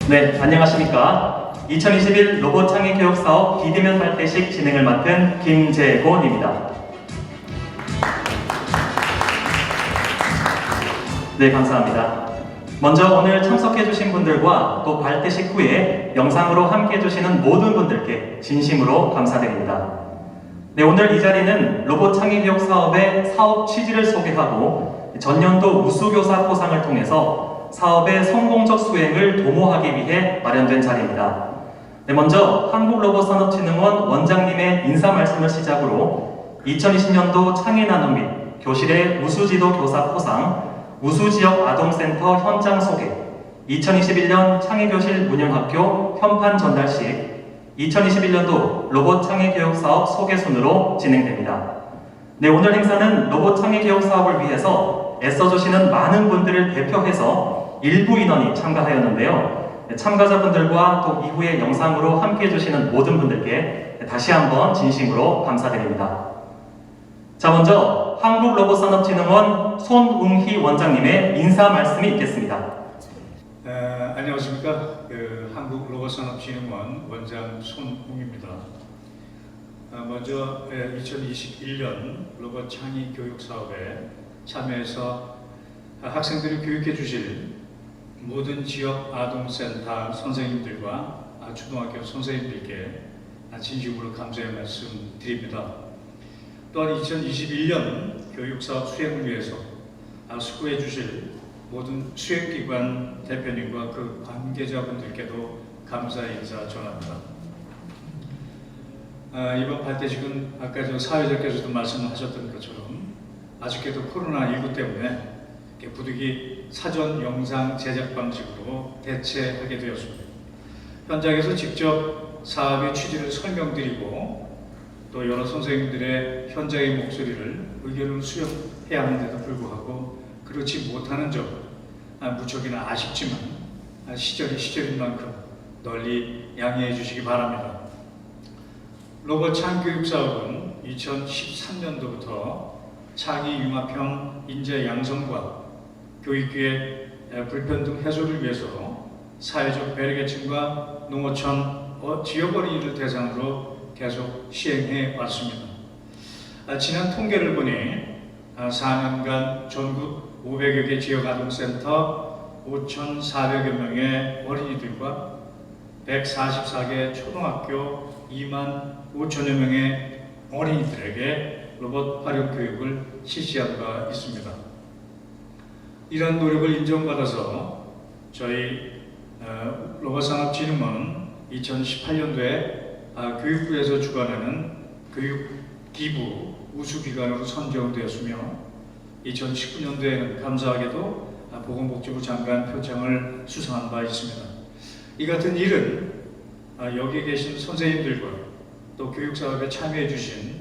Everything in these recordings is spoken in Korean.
네, 안녕하십니까. 2021 로봇 창의 교육 사업 비대면 발대식 진행을 맡은 김재곤입니다. 네, 감사합니다. 먼저 오늘 참석해주신 분들과 또 발대식 후에 영상으로 함께해주시는 모든 분들께 진심으로 감사드립니다. 네, 오늘 이 자리는 로봇 창의 교육 사업의 사업 취지를 소개하고 전년도 우수교사 포상을 통해서 사업의 성공적 수행을 도모하기 위해 마련된 자리입니다. 네, 먼저 한국로봇산업진흥원 원장님의 인사 말씀을 시작으로 2020년도 창의 나눔 및 교실의 우수지도 교사 포상, 우수지역 아동센터 현장 소개, 2021년 창의교실 운영학교 현판 전달식, 2021년도 로봇 창의교육사업 소개 순으로 진행됩니다. 네, 오늘 행사는 로봇 창의교육사업을 위해서 애써주시는 많은 분들을 대표해서 일부 인원이 참가하였는데요. 참가자분들과 또 이후에 영상으로 함께해 주시는 모든 분들께 다시 한번 진심으로 감사드립니다. 자, 먼저 한국로봇산업진흥원 손웅희 원장님의 인사 말씀이 있겠습니다. 안녕하십니까. 한국로봇산업진흥원 원장 손웅희입니다. 먼저 2021년 로봇 창의 교육 사업에 참여해서 학생들을 교육해 주실 모든 지역 아동센터 선생님들과 초등학교 선생님들께 진심으로 감사의 말씀 드립니다. 또한 2021년 교육사업 수행을 위해서 수고해 주실 모든 수행기관 대표님과 그 관계자분들께도 감사의 인사 전합니다. 이번 발대식은 아까 사회자께서도 말씀하셨던 것처럼 아쉽게도 코로나19 때문에 부득이 사전 영상 제작 방식으로 대체하게 되었습니다. 현장에서 직접 사업의 취지를 설명드리고 또 여러 선생님들의 현장의 목소리를 의견을 수렴해야 하는데도 불구하고 그렇지 못하는 점 무척이나 아쉽지만 시절이 시절인 만큼 널리 양해해 주시기 바랍니다. 로봇 창교육 사업은 2013년도부터 창의 융합형 인재 양성과 교육기회 불평등 해소를 위해서 사회적 배려계층과 농어촌 지역 어린이를 대상으로 계속 시행해 왔습니다. 지난 통계를 보니 4년간 전국 500여 개 지역아동센터 5,400여 명의 어린이들과 144개 초등학교 2만 5천여 명의 어린이들에게 로봇 활용 교육을 실시한 바 있습니다. 이러한 노력을 인정받아서 저희 로봇산업진흥원은 2018년도에 교육부에서 주관하는 교육기부 우수기관으로 선정되었으며 2019년도에는 감사하게도 보건복지부 장관 표창을 수상한 바 있습니다. 이 같은 일은 여기 계신 선생님들과 또 교육사업에 참여해 주신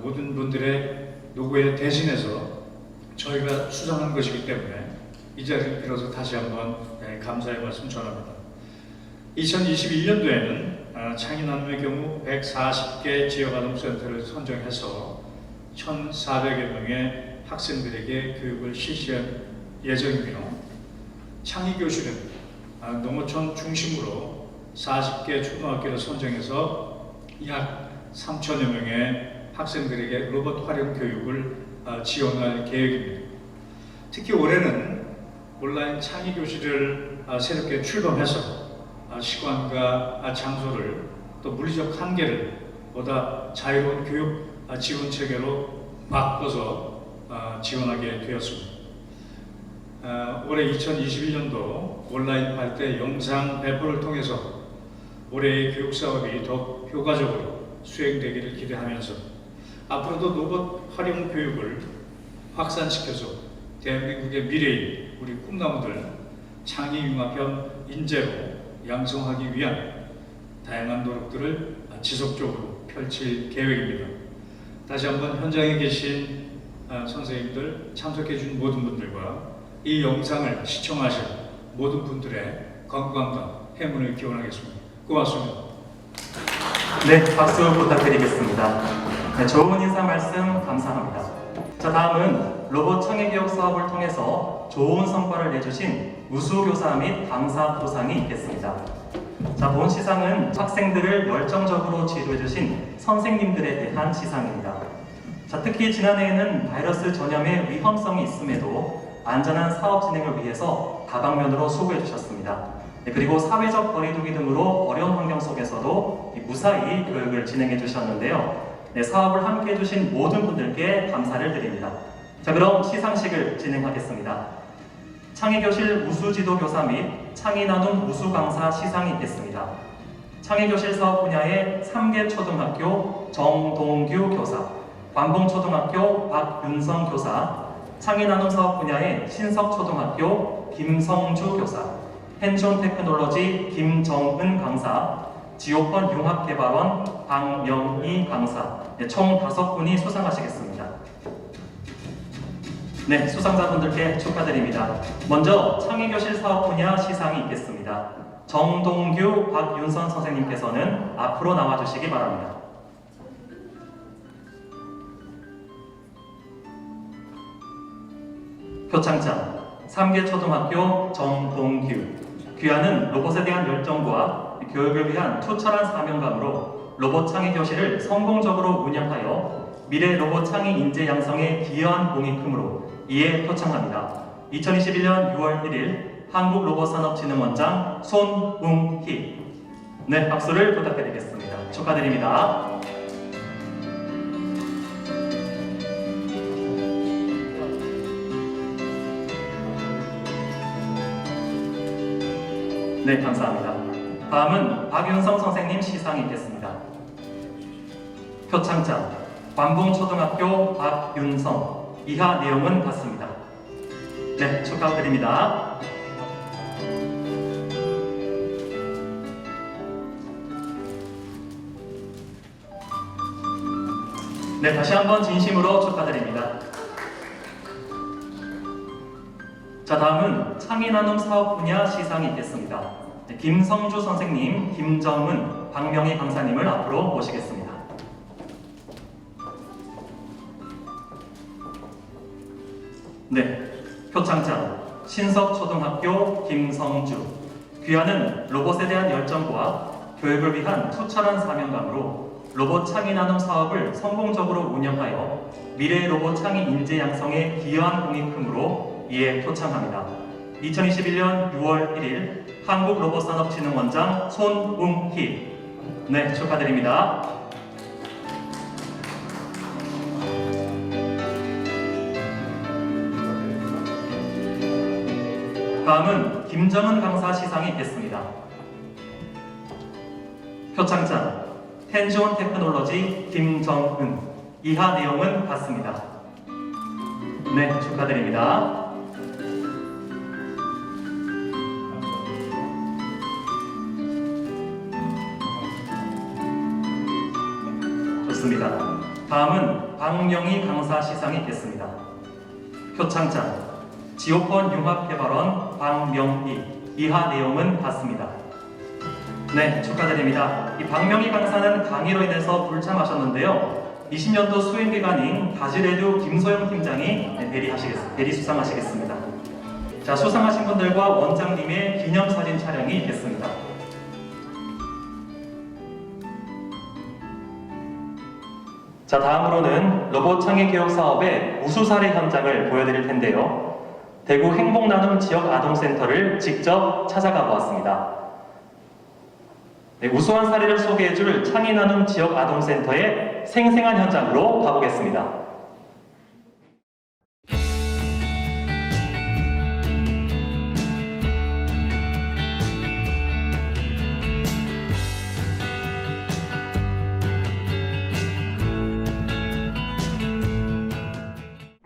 모든 분들의 노고에 대신해서 저희가 수상한 것이기 때문에 이 자리를 빌어서 다시 한번 감사의 말씀 전합니다. 2021년도에는 창의 나눔의 경우 140개 지역아동센터를 선정해서 1,400여 명의 학생들에게 교육을 실시할 예정이며 창의교실은 농어촌 중심으로 40개 초등학교를 선정해서 약 3천여 명의 학생들에게 로봇 활용 교육을 지원할 계획입니다. 특히 올해는 온라인 창의교실을 새롭게 출범해서 시간과 장소를 또 물리적 한계를 보다 자유로운 교육 지원 체계로 바꿔서 지원하게 되었습니다. 올해 2021년도 온라인 발대 영상 배포를 통해서 올해의 교육 사업이 더 효과적으로 수행되기를 기대하면서 앞으로도 로봇 활용 교육을 확산시켜서 대한민국의 미래인 우리 꿈나무들 창의융합형 인재로 양성하기 위한 다양한 노력들을 지속적으로 펼칠 계획입니다. 다시 한번 현장에 계신 선생님들, 참석해 준 모든 분들과 이 영상을 시청하실 모든 분들의 건강과 행운을 기원하겠습니다. 고맙습니다. 네, 박수 부탁드리겠습니다. 네, 좋은 인사 말씀 감사합니다. 자, 다음은 로봇 창의교육 사업을 통해서 좋은 성과를 내주신 우수교사 및 강사 포상이 있겠습니다. 자, 본 시상은 학생들을 열정적으로 지도해주신 선생님들에 대한 시상입니다. 자, 특히 지난해에는 바이러스 전염의 위험성이 있음에도 안전한 사업 진행을 위해서 다방면으로 수고해 주셨습니다. 네, 그리고 사회적 거리두기 등으로 어려운 환경 속에서도 무사히 교육을 진행해 주셨는데요. 네, 사업을 함께 해주신 모든 분들께 감사를 드립니다. 자, 그럼 시상식을 진행하겠습니다. 창의교실 우수지도교사 및 창의나눔 우수강사 시상이 있겠습니다. 창의교실 사업 분야의 3개 초등학교 정동규 교사, 관봉초등학교 박윤성 교사, 창의나눔 사업 분야의 신석초등학교 김성주 교사, 핸즈온 테크놀로지 김정은 강사, 지오펀 융합개발원 박명희 강사, 네, 총 5분이 수상하시겠습니다. 네, 수상자분들께 축하드립니다. 먼저 창의교실 사업 분야 시상이 있겠습니다. 정동규, 박윤선 선생님께서는 앞으로 나와주시기 바랍니다. 표창장 3개 초등학교 정동규. 귀하는 로봇에 대한 열정과 교육을 위한 투철한 사명감으로 로봇 창의 교실을 성공적으로 운영하여 미래 로봇 창의 인재 양성에 기여한 공이 크므로 이에 표창합니다. 2021년 6월 1일 한국로봇산업진흥원장 손웅희. 네, 박수를 부탁드리겠습니다. 축하드립니다. 네, 감사합니다. 다음은 박윤성 선생님 시상이 있겠습니다. 표창장 관봉초등학교 박윤성. 이하 내용은 같습니다. 네, 축하드립니다. 네, 다시 한번 진심으로 축하드립니다. 자, 다음은 창의나눔 사업 분야 시상이 있겠습니다. 네, 김성주 선생님, 김정은, 박명희 강사님을 앞으로 모시겠습니다. 네, 표창장 신석초등학교 김성주. 귀하는 로봇에 대한 열정과 교육을 위한 투철한 사명감으로 로봇 창의나눔 사업을 성공적으로 운영하여 미래 로봇 창의 인재 양성에 기여한 공이 크므로 이에 표창합니다. 2021년 6월 1일 한국로봇산업진흥원장 손웅희. 네, 축하드립니다. 다음은 김정은 강사 시상이 있겠습니다. 표창장 핸즈온 테크놀로지 김정은. 이하 내용은 같습니다. 네, 축하드립니다. 좋습니다. 다음은 박명희 강사 시상이 있겠습니다. 표창장 지오펀 융합개발원 박명희. 이하 내용은 같습니다. 네, 축하드립니다. 이 박명희 강사는 강의로 인해서 불참하셨는데요. 20년도 수행기관인 바지레드 김소영 팀장이 대리 수상하시겠습니다. 자, 수상하신 분들과 원장님의 기념사진 촬영이 있겠습니다. 자, 다음으로는 로봇 창의 교육 사업의 우수 사례 현장을 보여드릴 텐데요. 대구 행복나눔 지역 아동센터를 직접 찾아가 보았습니다. 네, 우수한 사례를 소개해줄 창의나눔 지역 아동센터의 생생한 현장으로 가보겠습니다.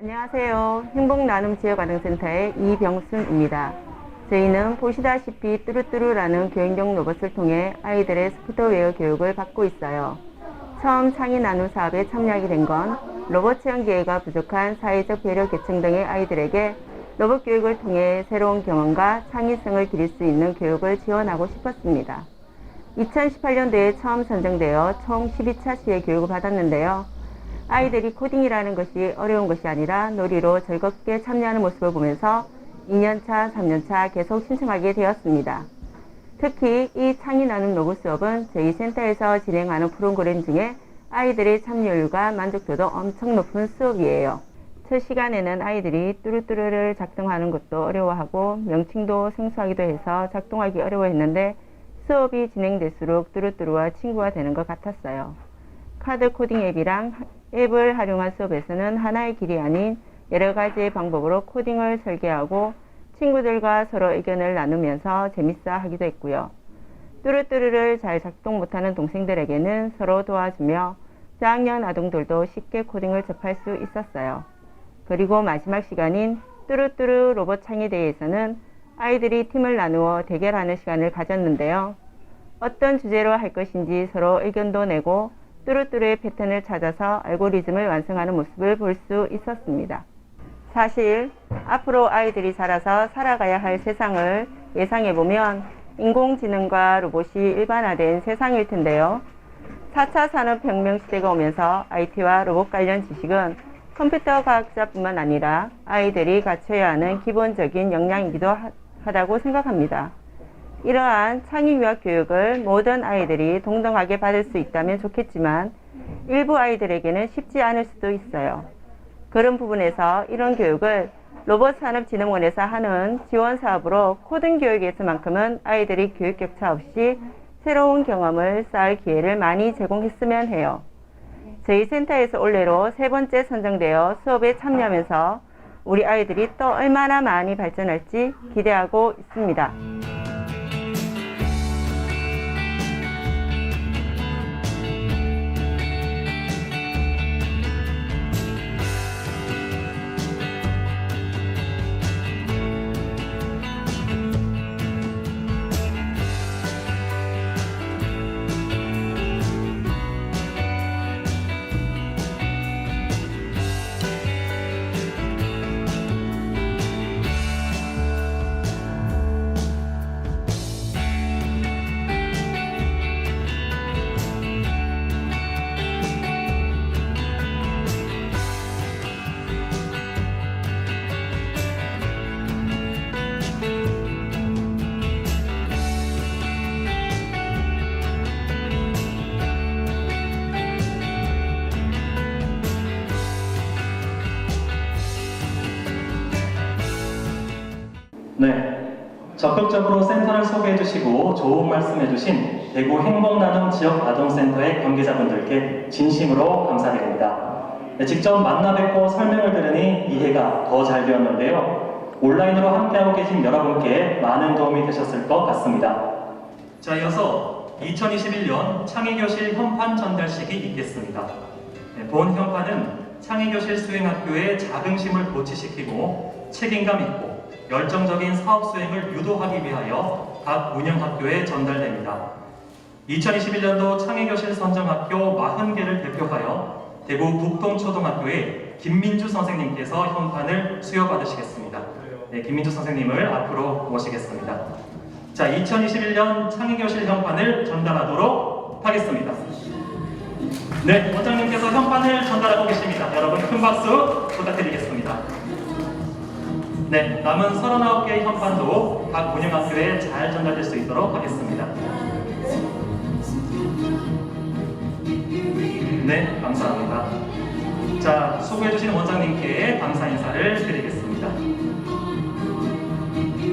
안녕하세요. 행복나눔 지역아동센터의 이병순입니다. 저희는 보시다시피 뚜루뚜루라는 교육용 로봇을 통해 아이들의 소프트웨어 교육을 받고 있어요. 처음 창의나눔 사업에 참여하게 된 건 로봇 체험 기회가 부족한 사회적 배려 계층 등의 아이들에게 로봇 교육을 통해 새로운 경험과 창의성을 기를 수 있는 교육을 지원하고 싶었습니다. 2018년도에 처음 선정되어 총 12차 시의 교육을 받았는데요. 아이들이 코딩이라는 것이 어려운 것이 아니라 놀이로 즐겁게 참여하는 모습을 보면서 2년차, 3년차 계속 신청하게 되었습니다. 특히 이 창의 나눔 로봇 수업은 저희 센터에서 진행하는 프로그램 중에 아이들의 참여율과 만족도도 엄청 높은 수업이에요. 첫 시간에는 아이들이 뚜루뚜루를 작동하는 것도 어려워하고 명칭도 생소하기도 해서 작동하기 어려워했는데 수업이 진행될수록 뚜루뚜루와 친구가 되는 것 같았어요. 카드 코딩 앱을 활용한 수업에서는 하나의 길이 아닌 여러 가지의 방법으로 코딩을 설계하고 친구들과 서로 의견을 나누면서 재밌어 하기도 했고요. 뚜루뚜루를 잘 작동 못하는 동생들에게는 서로 도와주며 저학년 아동들도 쉽게 코딩을 접할 수 있었어요. 그리고 마지막 시간인 뚜루뚜루 로봇 창의 대회에서는 아이들이 팀을 나누어 대결하는 시간을 가졌는데요. 어떤 주제로 할 것인지 서로 의견도 내고 뚜루뚜루의 패턴을 찾아서 알고리즘을 완성하는 모습을 볼 수 있었습니다. 사실 앞으로 아이들이 자라서 살아가야 할 세상을 예상해보면 인공지능과 로봇이 일반화된 세상일 텐데요. 4차 산업혁명 시대가 오면서 IT와 로봇 관련 지식은 컴퓨터 과학자뿐만 아니라 아이들이 갖춰야 하는 기본적인 역량이기도 하다고 생각합니다. 이러한 창의유학 교육을 모든 아이들이 동등하게 받을 수 있다면 좋겠지만 일부 아이들에게는 쉽지 않을 수도 있어요. 그런 부분에서 이런 교육을 로봇산업진흥원에서 하는 지원 사업으로 코딩 교육에서만큼은 아이들이 교육 격차 없이 새로운 경험을 쌓을 기회를 많이 제공했으면 해요. 저희 센터에서 올해로 3번째 선정되어 수업에 참여하면서 우리 아이들이 또 얼마나 많이 발전할지 기대하고 있습니다. 네, 적극적으로 센터를 소개해 주시고 좋은 말씀해 주신 대구 행복나눔 지역아동센터의 관계자분들께 진심으로 감사드립니다. 네, 직접 만나 뵙고 설명을 들으니 이해가 더 잘 되었는데요. 온라인으로 함께하고 계신 여러분께 많은 도움이 되셨을 것 같습니다. 자, 이어서 2021년 창의교실 현판 전달식이 있겠습니다. 네, 본 현판은 창의교실 수행학교의 자긍심을 고취시키고 책임감 있고 열정적인 사업 수행을 유도하기 위하여 각 운영학교에 전달됩니다. 2021년도 창의교실 선정학교 40개를 대표하여 대구 북동초등학교의 김민주 선생님께서 현판을 수여받으시겠습니다. 네, 김민주 선생님을 앞으로 모시겠습니다. 자, 2021년 창의교실 현판을 전달하도록 하겠습니다. 네, 원장님께서 현판을 전달하고 계십니다. 여러분 큰 박수 부탁드리겠습니다. 네, 남은 39개의 현판도 각 운영학교에 잘 전달될 수 있도록 하겠습니다. 네, 감사합니다. 자, 수고해주신 원장님께 감사 인사를 드리겠습니다.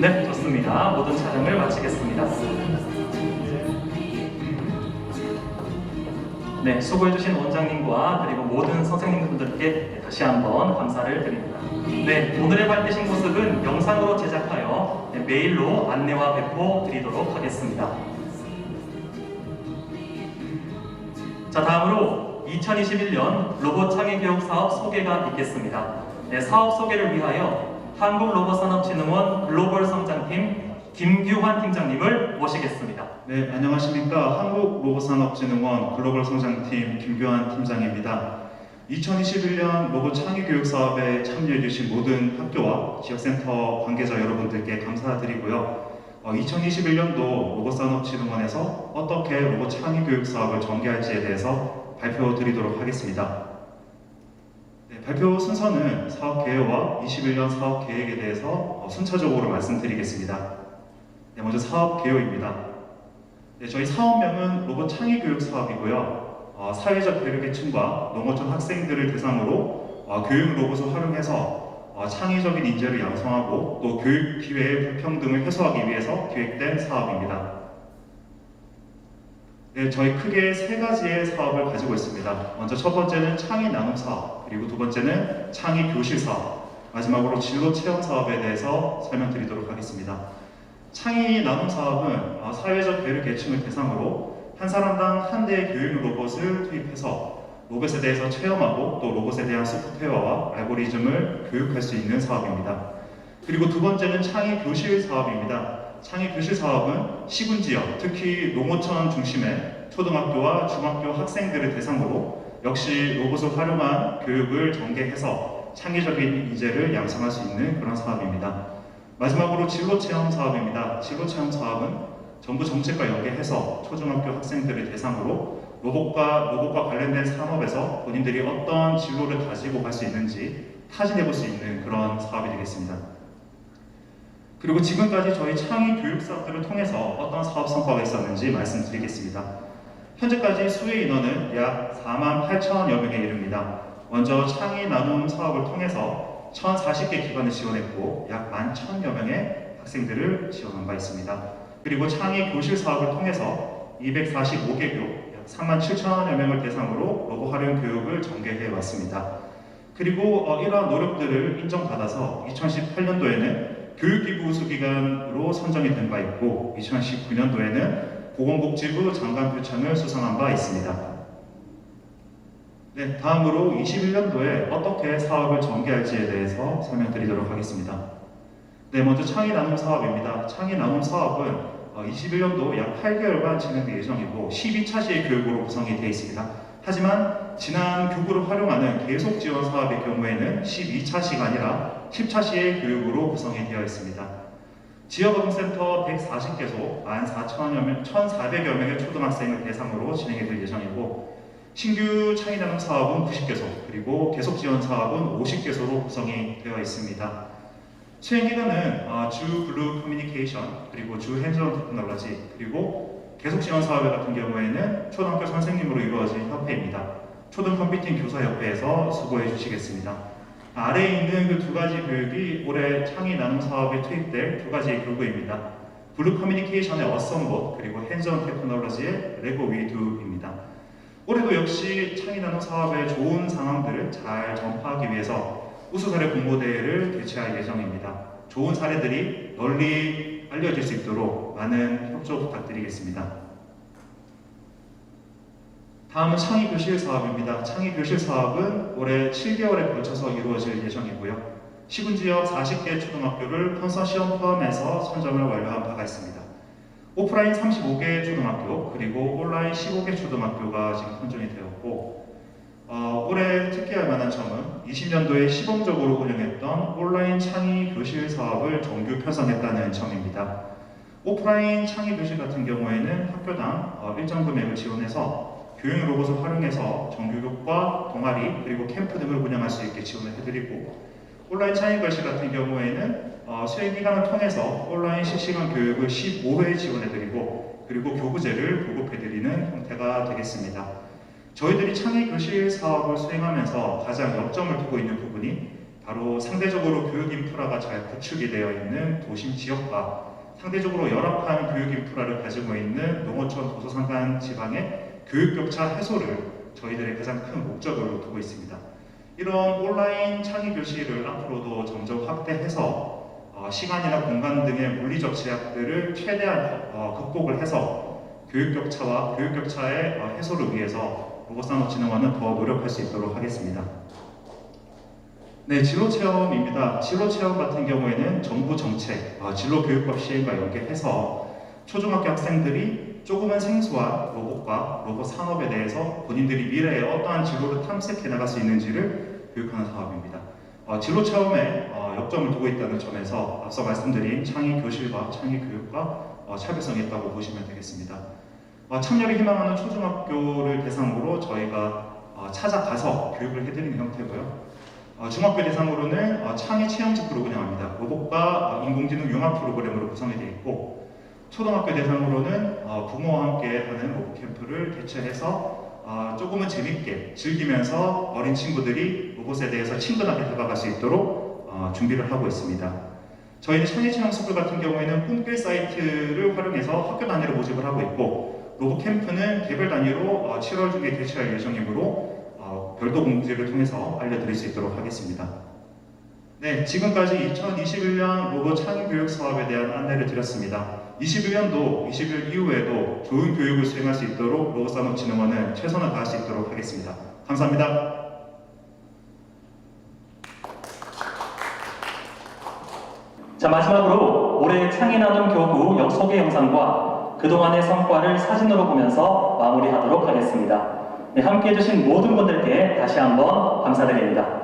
네, 좋습니다. 모든 촬영을 마치겠습니다. 네, 수고해주신 원장님과 그리고 모든 선생님분들께 다시 한번 감사를 드립니다. 네, 오늘의 발대식 모습은 영상으로 제작하여 메일로 안내와 배포 드리도록 하겠습니다. 자, 다음으로 2021년 로봇 창의 교육 사업 소개가 있겠습니다. 네, 사업 소개를 위하여 한국로봇산업진흥원 글로벌 성장팀 김규환 팀장님을 모시겠습니다. 네, 안녕하십니까. 한국로봇산업진흥원 글로벌 성장팀 김규환 팀장입니다. 2021년 로봇 창의 교육 사업에 참여해주신 모든 학교와 지역센터 관계자 여러분들께 감사드리고요. 2021년도 로봇산업진흥원에서 어떻게 로봇 창의 교육 사업을 전개할지에 대해서 발표드리도록 하겠습니다. 발표 순서는 사업 개요와 21년 사업 계획에 대해서 순차적으로 말씀드리겠습니다. 네, 먼저 사업 개요입니다. 네, 저희 사업명은 로봇 창의 교육 사업이고요. 사회적 배려계층과 농어촌 학생들을 대상으로 교육 로봇을 활용해서 창의적인 인재를 양성하고 또 교육 기회의 불평등을 해소하기 위해서 기획된 사업입니다. 네, 저희 크게 세 가지의 사업을 가지고 있습니다. 먼저 첫 번째는 창의 나눔 사업, 그리고 두 번째는 창의 교실 사업, 마지막으로 진로 체험 사업에 대해서 설명드리도록 하겠습니다. 창의 나눔 사업은 사회적 배려 계층을 대상으로 한 사람당 한 대의 교육 로봇을 투입해서 로봇에 대해서 체험하고 또 로봇에 대한 소프트웨어와 알고리즘을 교육할 수 있는 사업입니다. 그리고 두 번째는 창의 교실 사업입니다. 창의 교실 사업은 시군 지역, 특히 농어촌 중심의 초등학교와 중학교 학생들을 대상으로 역시 로봇을 활용한 교육을 전개해서 창의적인 인재를 양성할 수 있는 그런 사업입니다. 마지막으로 진로 체험 사업입니다. 진로 체험 사업은 정부 정책과 연계해서 초중학교 학생들을 대상으로 로봇과 관련된 산업에서 본인들이 어떤 진로를 가지고 갈 수 있는지 타진해 볼 수 있는 그런 사업이 되겠습니다. 그리고 지금까지 저희 창의 교육 사업들을 통해서 어떤 사업 성과가 있었는지 말씀드리겠습니다. 현재까지 수혜 인원은 약 48,000여 명에 이릅니다. 먼저 창의 나눔 사업을 통해서 1,040개 기관을 지원했고 약 11,000여 명의 학생들을 지원한 바 있습니다. 그리고 창의 교실 사업을 통해서 245개교, 약 37,000여 명을 대상으로 로봇 활용 교육을 전개해 왔습니다. 그리고 이러한 노력들을 인정받아서 2018년도에는 교육기구 우수기관으로 선정이 된 바 있고 2019년도에는 보건복지부 장관 표창을 수상한 바 있습니다. 네, 다음으로 21년도에 어떻게 사업을 전개할지에 대해서 설명드리도록 하겠습니다. 네, 먼저 창의 나눔 사업입니다. 창의 나눔 사업은 21년도 약 8개월간 진행될 예정이고 12차시의 교육으로 구성이 되어 있습니다. 하지만 지난 교구를 활용하는 계속 지원 사업의 경우에는 12차시가 아니라 10차시의 교육으로 구성이 되어 있습니다. 지역어동센터 140개소 14,400여 명의 초등학생을 대상으로 진행이 될 예정이고 신규 창의 나눔 사업은 90개소 그리고 계속 지원 사업은 50개소로 구성이 되어 있습니다. 수행기관은 주 블루 커뮤니케이션 그리고 주 핸즈온 테크놀로지 그리고 계속 지원 사업 같은 경우에는 초등학교 선생님으로 이루어진 협회입니다. 초등 컴퓨팅 교사협회에서 수고해 주시겠습니다. 아래에 있는 그 두 가지 교육이 올해 창의 나눔 사업에 투입될 두 가지의 교구입니다. 블루 커뮤니케이션의 어썸봇 그리고 핸즈온 테크놀로지의 레고 위두입니다. 올해도 역시 창의 나눔 사업의 좋은 상황들을 잘 전파하기 위해서 우수 사례 공모대회를 개최할 예정입니다. 좋은 사례들이 널리 알려질 수 있도록 많은 협조 부탁드리겠습니다. 다음은 창의 교실 사업입니다. 창의 교실 사업은 올해 7개월에 걸쳐서 이루어질 예정이고요. 시군 지역 40개 초등학교를 컨소시엄 포함해서 선정을 완료한 바가 있습니다. 오프라인 35개 초등학교 그리고 온라인 15개 초등학교가 지금 선정이 되었고 올해 특기할 만한 점은 20년도에 시범적으로 운영했던 온라인 창의 교실 사업을 정규 편성했다는 점입니다. 오프라인 창의 교실 같은 경우에는 학교당 일정 금액을 지원해서 교육 로봇을 활용해서 정규교과, 동아리, 그리고 캠프 등을 운영할 수 있게 지원을 해드리고 온라인 창의 교실 같은 경우에는 수행기관을 통해서 온라인 실시간 교육을 15회 지원해드리고 그리고 교구제를 보급해드리는 형태가 되겠습니다. 저희들이 창의 교실 사업을 수행하면서 가장 역점을 두고 있는 부분이 바로 상대적으로 교육 인프라가 잘 구축이 되어 있는 도심 지역과 상대적으로 열악한 교육 인프라를 가지고 있는 농어촌 도서산간 지방의 교육 격차 해소를 저희들의 가장 큰 목적으로 두고 있습니다. 이런 온라인 창의 교실을 앞으로도 점점 확대해서 시간이나 공간 등의 물리적 제약들을 최대한 극복을 해서 교육 격차와 교육 격차의 해소를 위해서 로봇산업진흥원은 더 노력할 수 있도록 하겠습니다. 네, 진로체험입니다. 진로체험 같은 경우에는 정부 정책, 진로교육법 시행과 연계해서 초중학교 학생들이 조금은 생소한 로봇과 로봇 산업에 대해서 본인들이 미래에 어떠한 진로를 탐색해 나갈 수 있는지를 교육하는 사업입니다. 진로체험에 역점을 두고 있다는 점에서 앞서 말씀드린 창의 교실과 창의 교육과 차별성이 있다고 보시면 되겠습니다. 참여를 희망하는 초중학교를 대상으로 저희가 찾아가서 교육을 해드리는 형태고요. 중학교 대상으로는 창의 체험직부를 운영합니다. 로봇과 인공지능 융합 프로그램으로 구성이 되어 있고, 초등학교 대상으로는 부모와 함께 하는 로봇 캠프를 개최해서 조금은 재밌게 즐기면서 어린 친구들이 로봇에 대해서 친근하게 다가갈 수 있도록 준비를 하고 있습니다. 저희는 창의체험스쿨 같은 경우에는 꿈길 사이트를 활용해서 학교 단위로 모집을 하고 있고, 로봇 캠프는 개별 단위로 7월 중에 개최할 예정이므로 별도 공지를 통해서 알려드릴 수 있도록 하겠습니다. 네, 지금까지 2021년 로봇 창의 교육 사업에 대한 안내를 드렸습니다. 21년도, 21 이후에도 좋은 교육을 수행할 수 있도록 로봇산업진흥원은 최선을 다할 수 있도록 하겠습니다. 감사합니다. 자, 마지막으로 올해 창의나눔 교구 소개 영상과 그동안의 성과를 사진으로 보면서 마무리하도록 하겠습니다. 네, 함께해 주신 모든 분들께 다시 한번 감사드립니다.